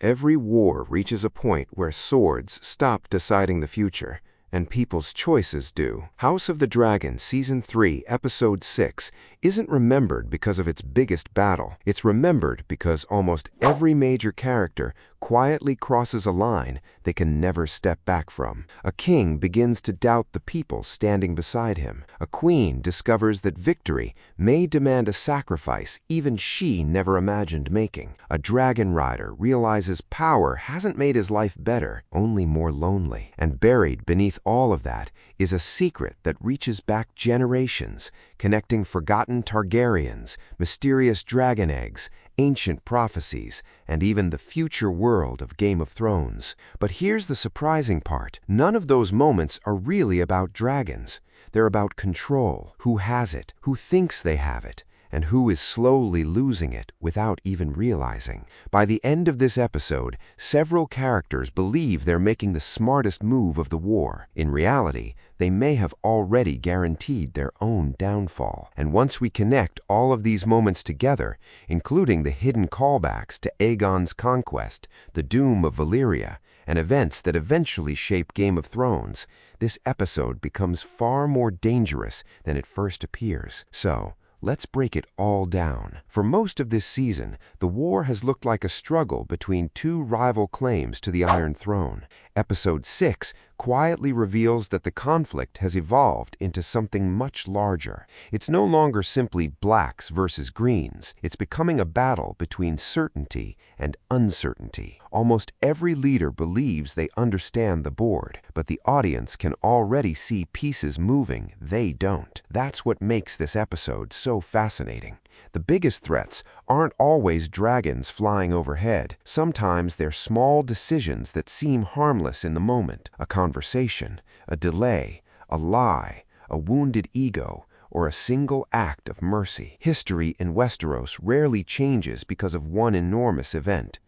Every war reaches a point where swords stop deciding the future, and people's choices do. House of the Dragon Season 3, Episode 6 isn't remembered because of its biggest battle. It's remembered because almost every major character quietly crosses a line they can never step back from. A king begins to doubt the people standing beside him. A queen discovers that victory may demand a sacrifice even she never imagined making. A dragon rider realizes power hasn't made his life better, only more lonely. And buried beneath all of that is a secret that reaches back generations, connecting forgotten Targaryens, mysterious dragon eggs, ancient prophecies, and even the future world of Game of Thrones. But here's the surprising part. None of those moments are really about dragons. They're about control. Who has it? Who thinks they have it? And who is slowly losing it without even realizing. By the end of this episode, several characters believe they're making the smartest move of the war. In reality, they may have already guaranteed their own downfall. And once we connect all of these moments together, including the hidden callbacks to Aegon's conquest, the doom of Valyria, and events that eventually shape Game of Thrones, this episode becomes far more dangerous than it first appears. So, let's break it all down. For most of this season, the war has looked like a struggle between two rival claims to the Iron Throne. Episode 6 quietly reveals that the conflict has evolved into something much larger. It's no longer simply blacks versus greens. It's becoming a battle between certainty and uncertainty. Almost every leader believes they understand the board, but the audience can already see pieces moving they don't. That's what makes this episode so fascinating. The biggest threats aren't always dragons flying overhead. Sometimes they're small decisions that seem harmless in the moment. A conversation, a delay, a lie, a wounded ego, or a single act of mercy. History in Westeros rarely changes because of one enormous event.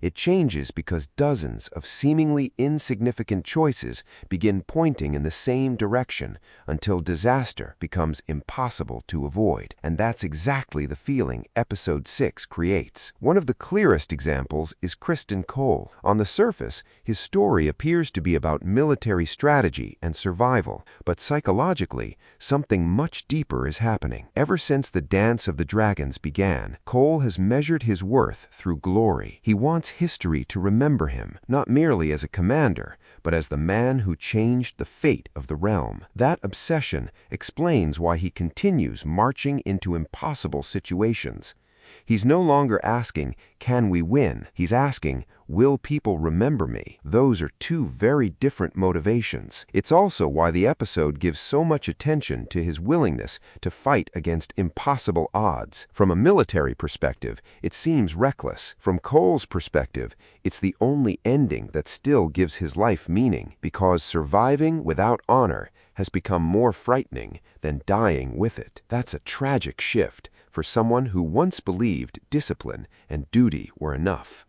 It changes because dozens of seemingly insignificant choices begin pointing in the same direction until disaster becomes impossible to avoid. And that's exactly the feeling Episode 6 creates. One of the clearest examples is Criston Cole. On the surface, his story appears to be about military strategy and survival, but psychologically, something much deeper is happening. Ever since the Dance of the Dragons began, Cole has measured his worth through glory. He wants history to remember him, not merely as a commander, but as the man who changed the fate of the realm. That obsession explains why he continues marching into impossible situations. He's no longer asking, "Can we win?" He's asking, "Will people remember me?" Those are two very different motivations. It's also why the episode gives so much attention to his willingness to fight against impossible odds. From a military perspective, it seems reckless. From Cole's perspective, it's the only ending that still gives his life meaning, because surviving without honor has become more frightening than dying with it. That's a tragic shift for someone who once believed discipline and duty were enough.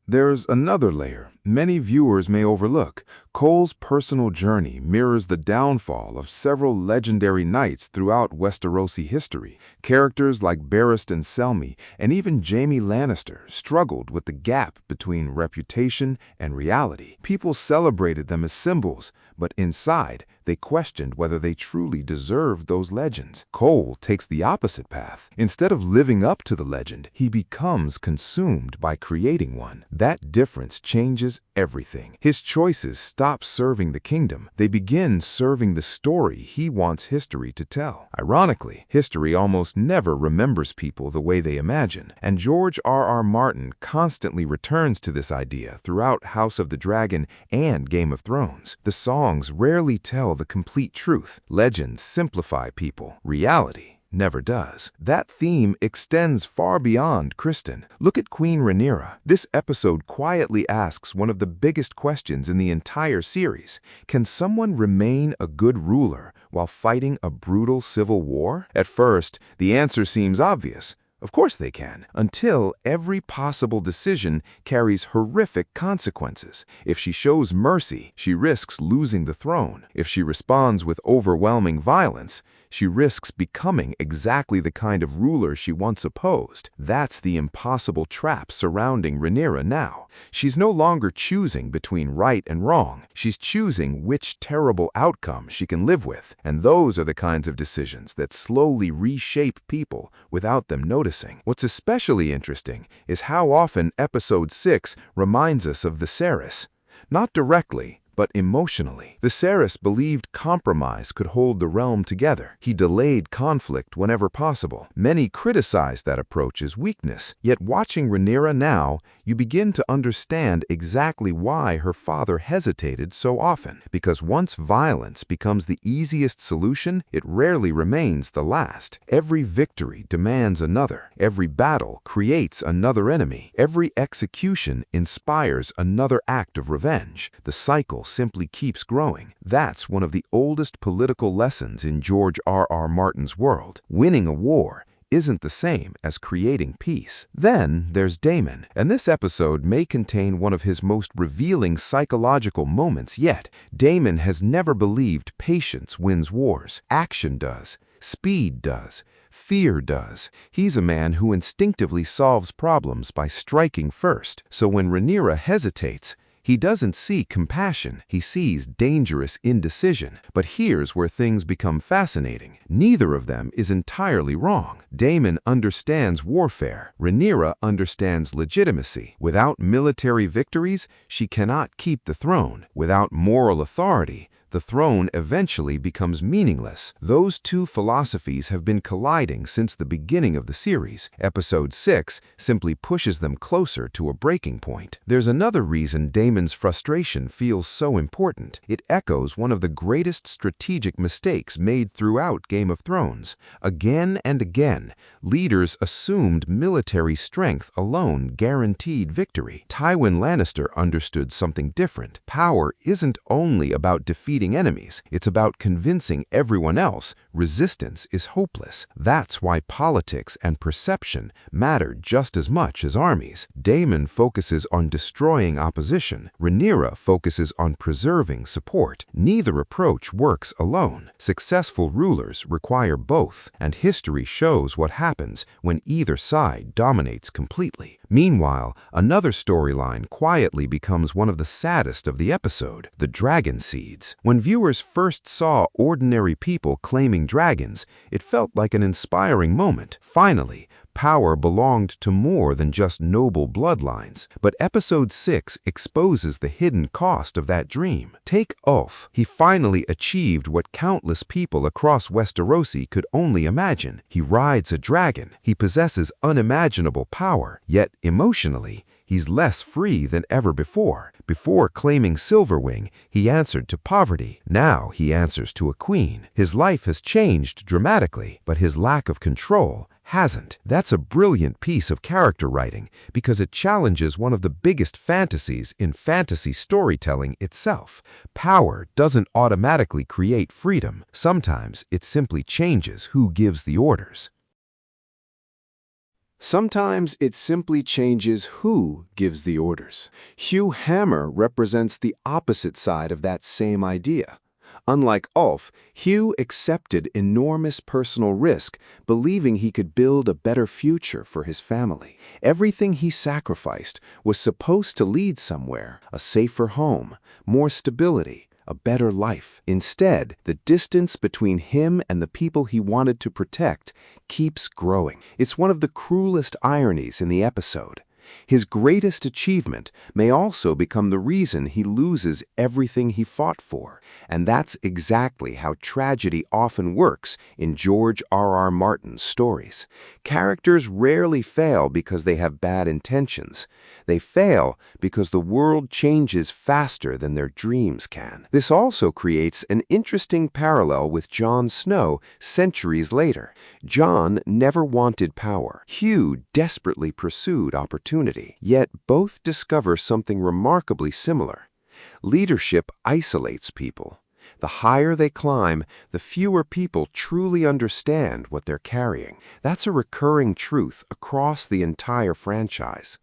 There's another layer many viewers may overlook. Cole's personal journey mirrors the downfall of several legendary knights throughout Westerosi history. Characters like Barristan Selmy and even Jaime Lannister struggled with the gap between reputation and reality. People celebrated them as symbols, but inside, they questioned whether they truly deserved those legends. Cole takes the opposite path. Instead of living up to the legend, he becomes consumed by creating one. That difference changes everything. His choices stop serving the kingdom. They begin serving the story he wants history to tell. Ironically, history almost never remembers people the way they imagine, and George R.R. Martin constantly returns to this idea throughout House of the Dragon and Game of Thrones. The songs rarely tell the complete truth. Legends simplify people. Reality never does. That theme extends far beyond Criston. Look at Queen Rhaenyra. This episode quietly asks one of the biggest questions in the entire series. Can someone remain a good ruler while fighting a brutal civil war? At first, the answer seems obvious. Of course they can, until every possible decision carries horrific consequences. If she shows mercy, she risks losing the throne. If she responds with overwhelming violence, She risks becoming exactly the kind of ruler she once opposed. That's the impossible trap surrounding Rhaenyra now. She's no longer choosing between right and wrong. She's choosing which terrible outcome she can live with. And those are the kinds of decisions that slowly reshape people without them noticing. What's especially interesting is how often Episode 6 reminds us of Viserys. Not directly, but emotionally. Viserys believed compromise could hold the realm together. He delayed conflict whenever possible. Many criticized that approach as weakness. Yet watching Rhaenyra now, you begin to understand exactly why her father hesitated so often. Because once violence becomes the easiest solution, it rarely remains the last. Every victory demands another. Every battle creates another enemy. Every execution inspires another act of revenge. The cycle simply keeps growing. That's one of the oldest political lessons in George R.R. Martin's world. Winning a war isn't the same as creating peace. Then there's Daemon, and this episode may contain one of his most revealing psychological moments yet. Daemon has never believed patience wins wars. Action does. Speed does. Fear does. He's a man who instinctively solves problems by striking first. So when Rhaenyra hesitates, he doesn't see compassion, he sees dangerous indecision. But here's where things become fascinating. Neither of them is entirely wrong. Daemon understands warfare. Rhaenyra understands legitimacy. Without military victories, she cannot keep the throne. Without moral authority, the throne eventually becomes meaningless. Those two philosophies have been colliding since the beginning of the series. Episode 6 simply pushes them closer to a breaking point. There's another reason Daemon's frustration feels so important. It echoes one of the greatest strategic mistakes made throughout Game of Thrones. Again and again, leaders assumed military strength alone guaranteed victory. Tywin Lannister understood something different. Power isn't only about defeating enemies, it's about convincing everyone else resistance is hopeless. That's why politics and perception matter just as much as armies. Daemon focuses on destroying opposition. Rhaenyra focuses on preserving support. Neither approach works alone. Successful rulers require both, and history shows what happens when either side dominates completely. Meanwhile, another storyline quietly becomes one of the saddest of the episode, the Dragonseeds. When viewers first saw ordinary people claiming dragons, it felt like an inspiring moment. Finally, power belonged to more than just noble bloodlines. But Episode 6 exposes the hidden cost of that dream. Take Ulf. He finally achieved what countless people across Westerosi could only imagine. He rides a dragon. He possesses unimaginable power. Yet, emotionally, he's less free than ever before. Before claiming Silverwing, he answered to poverty. Now he answers to a queen. His life has changed dramatically, but his lack of control hasn't. That's a brilliant piece of character writing because it challenges one of the biggest fantasies in fantasy storytelling itself. Power doesn't automatically create freedom. Sometimes it simply changes who gives the orders. Sometimes it simply changes who gives the orders. Hugh Hammer represents the opposite side of that same idea. Unlike Ulf, Hugh accepted enormous personal risk, believing he could build a better future for his family. Everything he sacrificed was supposed to lead somewhere, a safer home, more stability, a better life. Instead, the distance between him and the people he wanted to protect keeps growing. It's one of the cruelest ironies in the episode. His greatest achievement may also become the reason he loses everything he fought for. And that's exactly how tragedy often works in George R.R. Martin's stories. Characters rarely fail because they have bad intentions. They fail because the world changes faster than their dreams can. This also creates an interesting parallel with Jon Snow centuries later. Jon never wanted power. Hugh desperately pursued opportunity. Yet both discover something remarkably similar. Leadership isolates people. The higher they climb, the fewer people truly understand what they're carrying. That's a recurring truth across the entire franchise.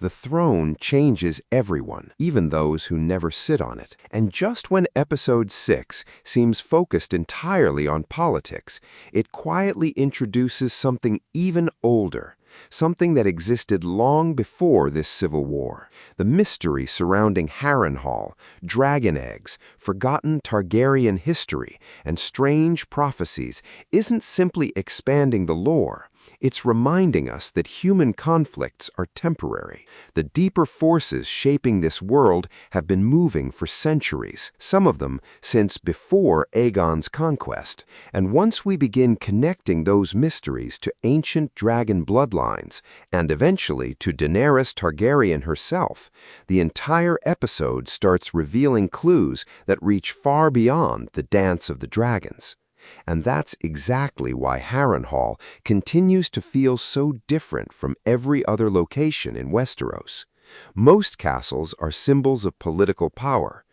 The throne changes everyone, even those who never sit on it. And just when Episode 6 seems focused entirely on politics, it quietly introduces something even older, something that existed long before this civil war. The mystery surrounding Harrenhal, dragon eggs, forgotten Targaryen history, and strange prophecies isn't simply expanding the lore. It's reminding us that human conflicts are temporary. The deeper forces shaping this world have been moving for centuries, some of them since before Aegon's conquest. And once we begin connecting those mysteries to ancient dragon bloodlines, and eventually to Daenerys Targaryen herself, the entire episode starts revealing clues that reach far beyond the Dance of the Dragons. And that's exactly why Harrenhal continues to feel so different from every other location in Westeros. Most castles are symbols of political power.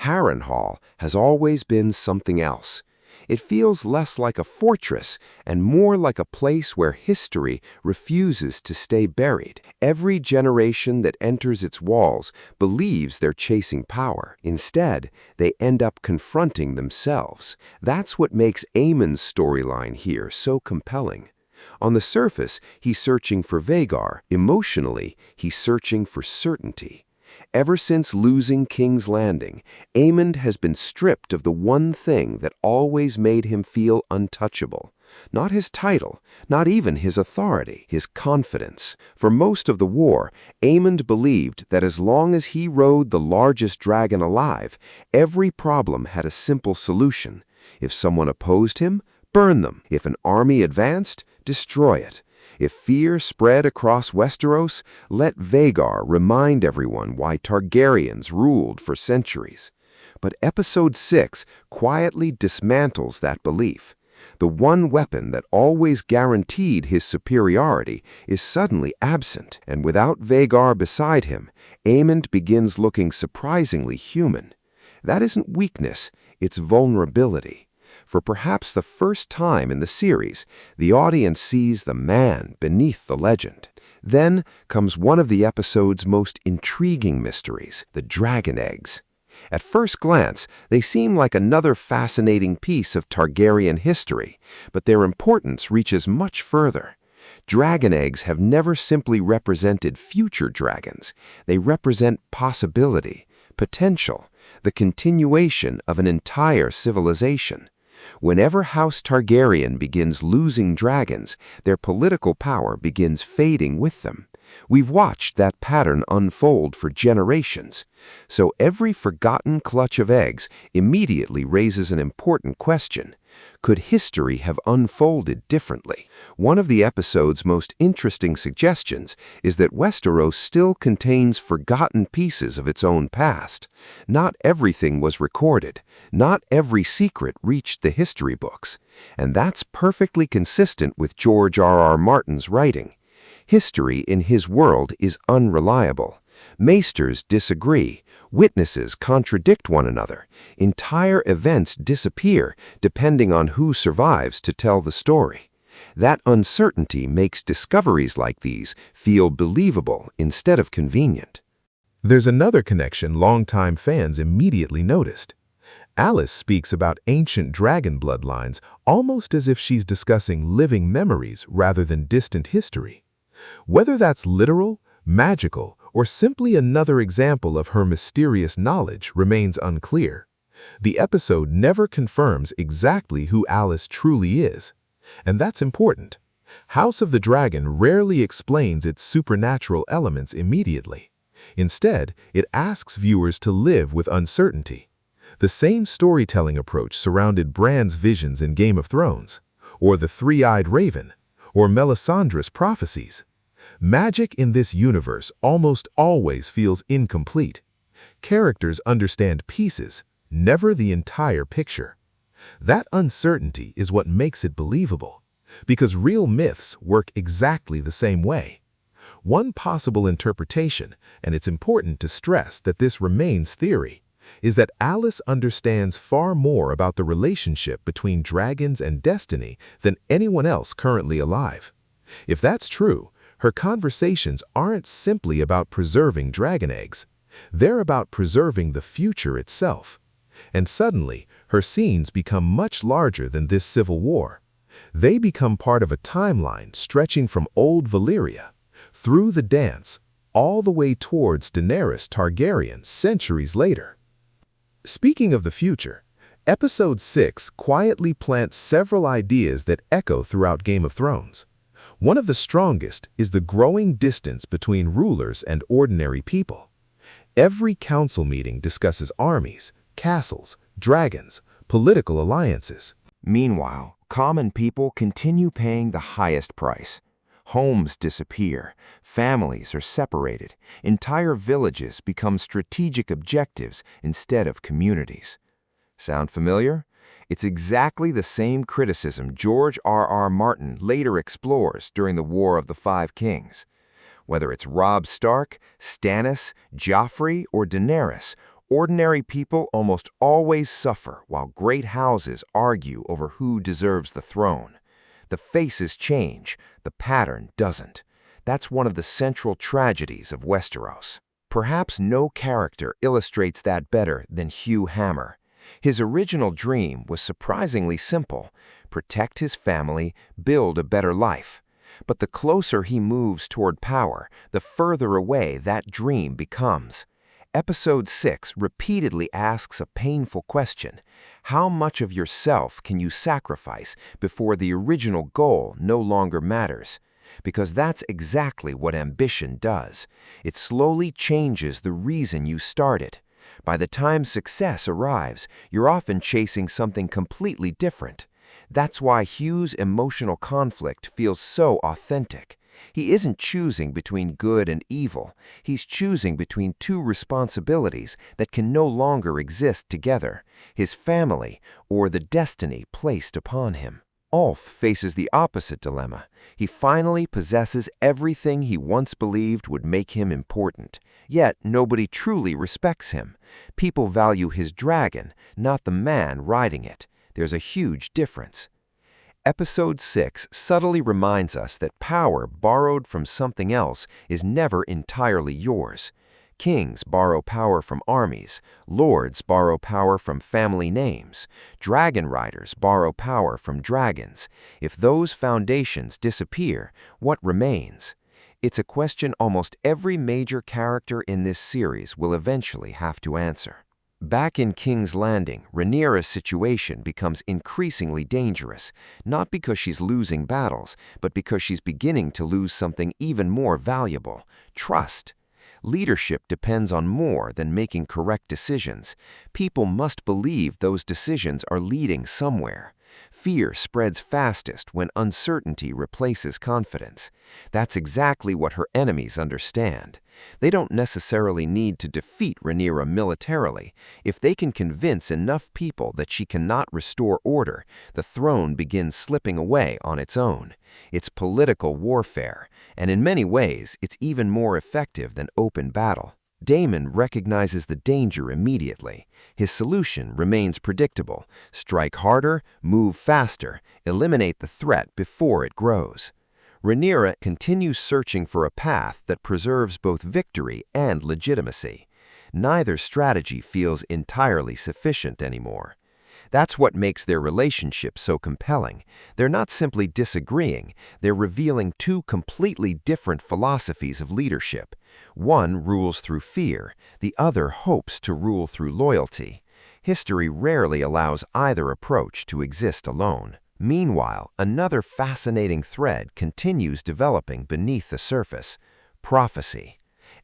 Harrenhal has always been something else. It feels less like a fortress and more like a place where history refuses to stay buried. Every generation that enters its walls believes they're chasing power. Instead, they end up confronting themselves. That's what makes Aemond's storyline here so compelling. On the surface, he's searching for Vhagar. Emotionally, he's searching for certainty. Ever since losing King's Landing, Aemond has been stripped of the one thing that always made him feel untouchable. Not his title, not even his authority, his confidence. For most of the war, Aemond believed that as long as he rode the largest dragon alive, every problem had a simple solution. If someone opposed him, burn them. If an army advanced, destroy it. If fear spread across Westeros, let Vhagar remind everyone why Targaryens ruled for centuries. But Episode 6 quietly dismantles that belief. The one weapon that always guaranteed his superiority is suddenly absent, and without Vhagar beside him, Aemond begins looking surprisingly human. That isn't weakness, it's vulnerability. For perhaps the first time in the series, the audience sees the man beneath the legend. Then comes one of the episode's most intriguing mysteries, the dragon eggs. At first glance, they seem like another fascinating piece of Targaryen history, but their importance reaches much further. Dragon eggs have never simply represented future dragons. They represent possibility, potential, the continuation of an entire civilization. Whenever House Targaryen begins losing dragons, their political power begins fading with them. We've watched that pattern unfold for generations. So every forgotten clutch of eggs immediately raises an important question. Could history have unfolded differently? One of the episode's most interesting suggestions is that Westeros still contains forgotten pieces of its own past. Not everything was recorded. Not every secret reached the history books. And that's perfectly consistent with George R.R. Martin's writing. History in his world is unreliable. Maesters disagree. Witnesses contradict one another. Entire events disappear depending on who survives to tell the story. That uncertainty makes discoveries like these feel believable instead of convenient. There's another connection longtime fans immediately noticed. Alice speaks about ancient dragon bloodlines almost as if she's discussing living memories rather than distant history. Whether that's literal, magical, or simply another example of her mysterious knowledge remains unclear. The episode never confirms exactly who Alice truly is, and that's important. House of the Dragon rarely explains its supernatural elements immediately. Instead, it asks viewers to live with uncertainty. The same storytelling approach surrounded Bran's visions in Game of Thrones, or the three-eyed raven, or Melisandre's prophecies. Magic in this universe almost always feels incomplete. Characters understand pieces, never the entire picture. That uncertainty is what makes it believable, because real myths work exactly the same way. One possible interpretation, and it's important to stress that this remains theory, is that Alice understands far more about the relationship between dragons and destiny than anyone else currently alive. If that's true, Her conversations aren't simply about preserving dragon eggs. They're about preserving the future itself. And suddenly, her scenes become much larger than this civil war. They become part of a timeline stretching from old Valyria, through the dance, all the way towards Daenerys Targaryen centuries later. Speaking of the future, Episode 6 quietly plants several ideas that echo throughout Game of Thrones. One of the strongest is the growing distance between rulers and ordinary people. Every council meeting discusses armies, castles, dragons, political alliances. Meanwhile, common people continue paying the highest price. Homes disappear, families are separated, entire villages become strategic objectives instead of communities. Sound familiar? It's exactly the same criticism George R.R. Martin later explores during the War of the Five Kings. Whether it's Robb Stark, Stannis, Joffrey, or Daenerys, ordinary people almost always suffer while great houses argue over who deserves the throne. The faces change, the pattern doesn't. That's one of the central tragedies of Westeros. Perhaps no character illustrates that better than Hugh Hammer. His original dream was surprisingly simple: protect his family, build a better life. But the closer he moves toward power, the further away that dream becomes. Episode 6 repeatedly asks a painful question: how much of yourself can you sacrifice before the original goal no longer matters? Because that's exactly what ambition does. It slowly changes the reason you started. By the time success arrives, you're often chasing something completely different. That's why Hugh's emotional conflict feels so authentic. He isn't choosing between good and evil. He's choosing between two responsibilities that can no longer exist together: his family or the destiny placed upon him. Ulf faces the opposite dilemma. He finally possesses everything he once believed would make him important. Yet nobody truly respects him. People value his dragon, not the man riding it. There's a huge difference. Episode 6 subtly reminds us that power borrowed from something else is never entirely yours. Kings borrow power from armies, lords borrow power from family names, dragon riders borrow power from dragons. If those foundations disappear, what remains? It's a question almost every major character in this series will eventually have to answer. Back in King's Landing, Rhaenyra's situation becomes increasingly dangerous, not because she's losing battles, but because she's beginning to lose something even more valuable: trust. Leadership depends on more than making correct decisions. People must believe those decisions are leading somewhere. Fear spreads fastest when uncertainty replaces confidence. That's exactly what her enemies understand. They don't necessarily need to defeat Rhaenyra militarily. If they can convince enough people that she cannot restore order, the throne begins slipping away on its own. It's political warfare, and in many ways, it's even more effective than open battle. Daemon recognizes the danger immediately. His solution remains predictable: strike harder, move faster, eliminate the threat before it grows. Rhaenyra continues searching for a path that preserves both victory and legitimacy. Neither strategy feels entirely sufficient anymore. That's what makes their relationship so compelling. They're not simply disagreeing, they're revealing two completely different philosophies of leadership. One rules through fear, the other hopes to rule through loyalty. History rarely allows either approach to exist alone. Meanwhile, another fascinating thread continues developing beneath the surface: prophecy.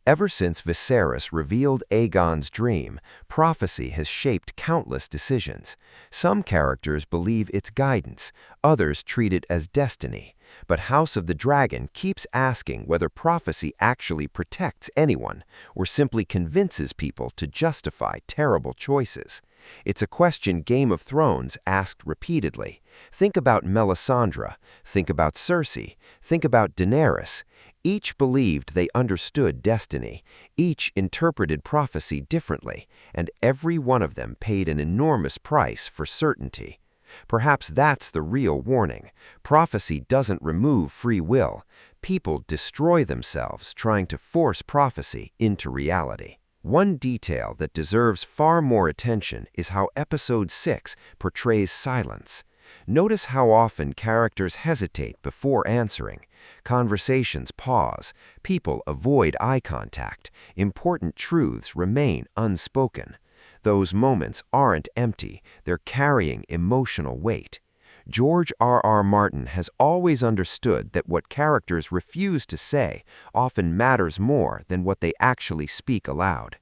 Ever since Viserys revealed Aegon's dream, prophecy has shaped countless decisions. Some characters believe it's guidance, others treat it as destiny. But House of the Dragon keeps asking whether prophecy actually protects anyone, or simply convinces people to justify terrible choices. It's a question Game of Thrones asked repeatedly. Think about Melisandre, think about Cersei, think about Daenerys. Each believed they understood destiny, each interpreted prophecy differently, and every one of them paid an enormous price for certainty. Perhaps that's the real warning. Prophecy doesn't remove free will. people destroy themselves trying to force prophecy into reality. One detail that deserves far more attention is how Episode 6 portrays silence. Notice how often characters hesitate before answering. Conversations pause, people avoid eye contact, important truths remain unspoken. Those moments aren't empty, they're carrying emotional weight. George R.R. Martin has always understood that what characters refuse to say often matters more than what they actually speak aloud.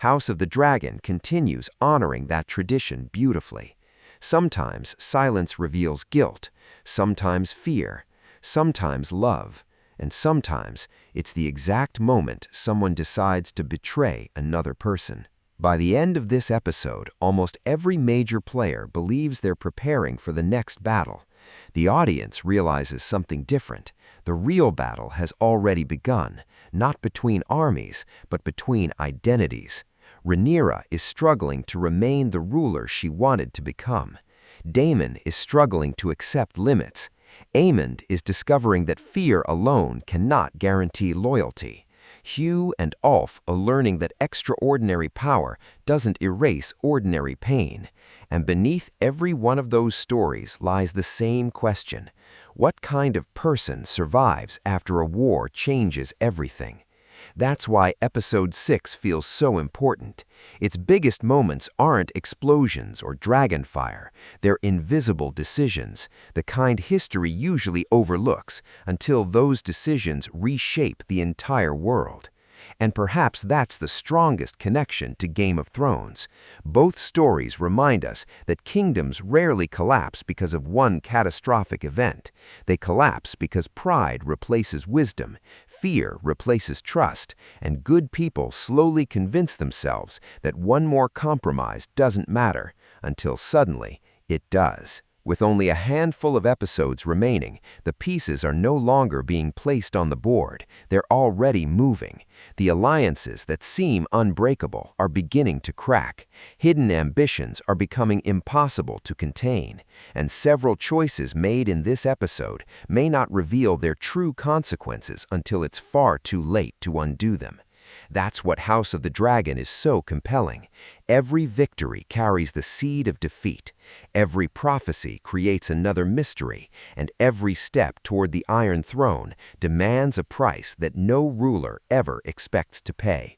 House of the Dragon continues honoring that tradition beautifully. Sometimes silence reveals guilt, sometimes fear, sometimes love, and sometimes it's the exact moment someone decides to betray another person. By the end of this episode, almost every major player believes they're preparing for the next battle. The audience realizes something different. The real battle has already begun, not between armies, but between identities. Rhaenyra is struggling to remain the ruler she wanted to become. Daemon is struggling to accept limits. Aemond is discovering that fear alone cannot guarantee loyalty. Hugh and Ulf are learning that extraordinary power doesn't erase ordinary pain. And beneath every one of those stories lies the same question: what kind of person survives after a war changes everything? That's why Episode 6 feels so important. Its biggest moments aren't explosions or dragonfire. They're invisible decisions, the kind history usually overlooks until those decisions reshape the entire world. And perhaps that's the strongest connection to Game of Thrones. Both stories remind us that kingdoms rarely collapse because of one catastrophic event. They collapse because pride replaces wisdom, fear replaces trust, and good people slowly convince themselves that one more compromise doesn't matter, until suddenly it does. With only a handful of episodes remaining, the pieces are no longer being placed on the board, they're already moving. The alliances that seem unbreakable are beginning to crack, hidden ambitions are becoming impossible to contain, and several choices made in this episode may not reveal their true consequences until it's far too late to undo them. That's what House of the Dragon is so compelling. Every victory carries the seed of defeat. Every prophecy creates another mystery, and every step toward the Iron Throne demands a price that no ruler ever expects to pay.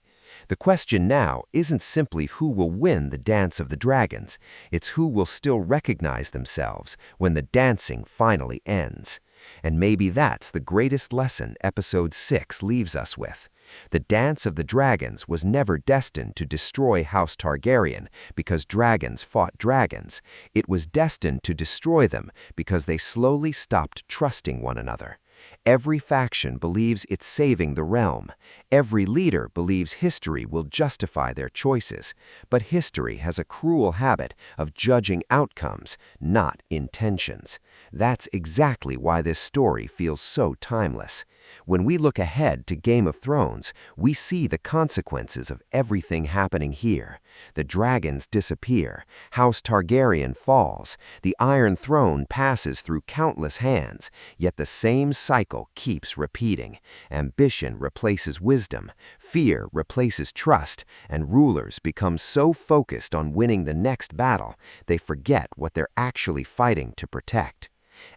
The question now isn't simply who will win the Dance of the Dragons, it's who will still recognize themselves when the dancing finally ends. And maybe that's the greatest lesson Episode 6 leaves us with. The Dance of the Dragons was never destined to destroy House Targaryen because dragons fought dragons. It was destined to destroy them because they slowly stopped trusting one another. Every faction believes it's saving the realm. Every leader believes history will justify their choices. But history has a cruel habit of judging outcomes, not intentions. That's exactly why this story feels so timeless. When we look ahead to Game of Thrones, we see the consequences of everything happening here. The dragons disappear, House Targaryen falls, the Iron Throne passes through countless hands, yet the same cycle keeps repeating. Ambition replaces wisdom, fear replaces trust, and rulers become so focused on winning the next battle, they forget what they're actually fighting to protect.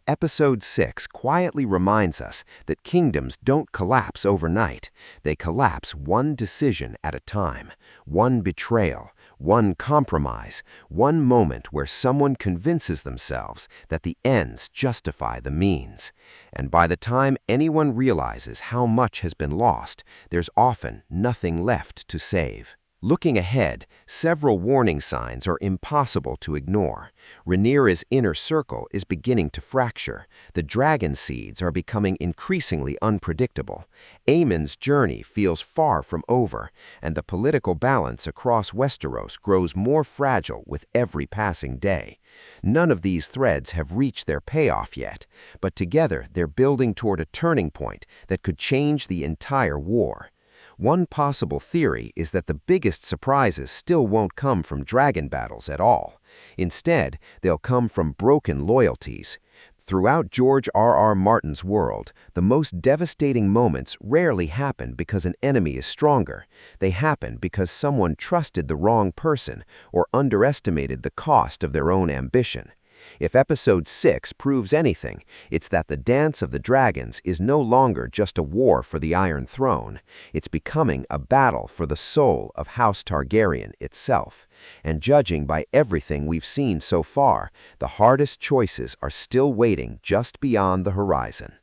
Episode 6 quietly reminds us that kingdoms don't collapse overnight. They collapse one decision at a time, one betrayal, one compromise, one moment where someone convinces themselves that the ends justify the means. And by the time anyone realizes how much has been lost, there's often nothing left to save. Looking ahead, several warning signs are impossible to ignore. Rhaenyra's inner circle is beginning to fracture. The Dragonseeds are becoming increasingly unpredictable. Aemond's journey feels far from over, and the political balance across Westeros grows more fragile with every passing day. None of these threads have reached their payoff yet, but together they're building toward a turning point that could change the entire war. One possible theory is that the biggest surprises still won't come from dragon battles at all. Instead, they'll come from broken loyalties. Throughout George R.R. Martin's world, the most devastating moments rarely happen because an enemy is stronger. They happen because someone trusted the wrong person or underestimated the cost of their own ambition. If Episode 6 proves anything, it's that the Dance of the Dragons is no longer just a war for the Iron Throne. It's becoming a battle for the soul of House Targaryen itself. And judging by everything we've seen so far, the hardest choices are still waiting just beyond the horizon.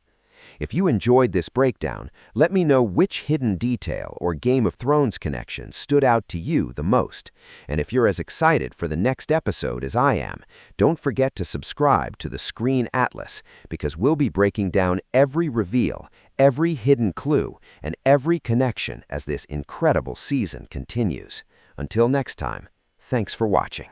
If you enjoyed this breakdown, let me know which hidden detail or Game of Thrones connection stood out to you the most. And if you're as excited for the next episode as I am, don't forget to subscribe to the Screen Atlas, because we'll be breaking down every reveal, every hidden clue, and every connection as this incredible season continues. Until next time, thanks for watching.